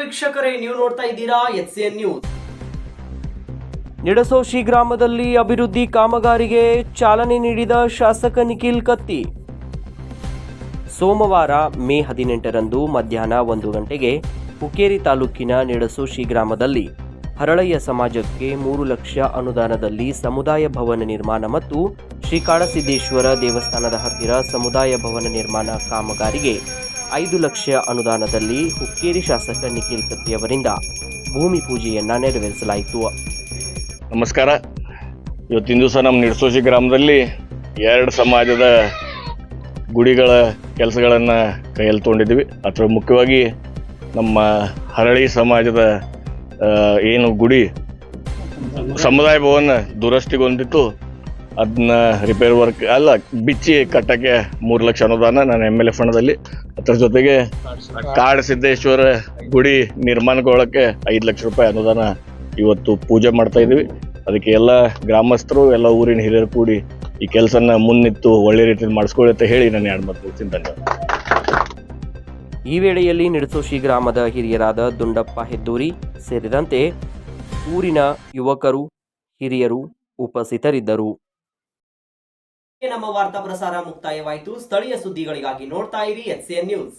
ವೀಕ್ಷಕರೇ, ನೀವು ನೋಡ್ತಾ ಇದ್ದೀರಾ HCN ನ್ಯೂಸ್. ನಿಡಸೋಶಿ ಗ್ರಾಮದಲ್ಲಿ ಅಭಿವೃದ್ಧಿ ಕಾಮಗಾರಿಗೆ ಚಾಲನೆ ನೀಡಿದ ಶಾಸಕ ನಿಖಿಲ್ ಕತ್ತಿ. ಸೋಮವಾರ ಮೇ 18ರಂದು ಮಧ್ಯಾಹ್ನ 1 ಗಂಟೆಗೆ ಹುಕ್ಕೇರಿ ತಾಲೂಕಿನ ನಿಡಸೋಶಿ ಗ್ರಾಮದಲ್ಲಿ ಹರಳಯ್ಯ ಸಮಾಜಕ್ಕೆ 3 ಲಕ್ಷ ಅನುದಾನದಲ್ಲಿ ಸಮುದಾಯ ಭವನ ನಿರ್ಮಾಣ ಮತ್ತು ಶ್ರೀಕಾಡಸಿದ್ದೇಶ್ವರ ದೇವಸ್ಥಾನದ ಹತ್ತಿರ ಸಮುದಾಯ ಭವನ ನಿರ್ಮಾಣ ಕಾಮಗಾರಿಗೆ 5 ಲಕ್ಷ ಅನುದಾನದಲ್ಲಿ ಹುಕ್ಕೇರಿ ಶಾಸಕ ನಿಖಿಲ್ ಕತ್ತಿ ಅವರಿಂದ ಭೂಮಿ ಪೂಜೆಯನ್ನು ನೆರವೇರಿಸಲಾಯಿತು. ನಮಸ್ಕಾರ. ಇವತ್ತಿನ ದಿವಸ ನಮ್ಮ ನಿಡಸೋಶಿ ಗ್ರಾಮದಲ್ಲಿ 2 ಸಮಾಜದ ಗುಡಿಗಳ ಕೆಲಸಗಳನ್ನು ಕೈಯಲ್ಲಿ ತೊಗೊಂಡಿದ್ವಿ. ಅಥವಾ ಮುಖ್ಯವಾಗಿ ನಮ್ಮ ಹರಳಿ ಸಮಾಜದ ಏನು ಗುಡಿ ಸಮುದಾಯ ಭವನ ದುರಸ್ತಿಗೊಂಡಿತ್ತು, ಅದನ್ನ ರಿಪೇರ್ ವರ್ಕ್ ಅಲ್ಲ ಬಿಚ್ಚಿ ಕಟ್ಟಕ್ಕೆ 3 ಲಕ್ಷ ಅನುದಾನ ನನ್ನ MLA ಫಂಡದಲ್ಲಿ. ಅದರ ಜೊತೆಗೆ ಕಾಡಸಿದ್ದೇಶ್ವರ ಗುಡಿ ನಿರ್ಮಾಣಗೊಳ್ಳಕ್ಕೆ 5 ಲಕ್ಷ ರೂಪಾಯಿ ಅನುದಾನ ಇವತ್ತು ಪೂಜೆ ಮಾಡ್ತಾ ಇದ್ದೀವಿ. ಅದಕ್ಕೆ ಎಲ್ಲ ಗ್ರಾಮಸ್ಥರು ಎಲ್ಲ ಊರಿನ ಹಿರಿಯರು ಕೂಡಿ ಈ ಕೆಲಸನ ಮುನ್ನಿತ್ತು ಒಳ್ಳೆ ರೀತಿಯಲ್ಲಿ ಮಾಡಿಸ್ಕೊಳ್ಳಿ ಅಂತ ಹೇಳಿ ನಾನು 2 ಮಾತು ಮುಗಿಸ್ತೀನಿ. ಧನ್ಯವಾದ. ಈ ವೇಳೆಯಲ್ಲಿ ನಿಡಸೋಶಿ ಗ್ರಾಮದ ಹಿರಿಯರಾದ ದುಂಡಪ್ಪ ಹೆದ್ದೂರಿ ಸೇರಿದಂತೆ ಊರಿನ ಯುವಕರು ಹಿರಿಯರು ಉಪಸ್ಥಿತರಿದ್ದರು. ನಮ್ಮ ವಾರ್ತಾ ಪ್ರಸಾರ ಮುಕ್ತಾಯವಾಯಿತು. ಸ್ಥಳೀಯ ಸುದ್ದಿಗಳಿಗಾಗಿ ನೋಡ್ತಾ ಇರಿ HCN ನ್ಯೂಸ್.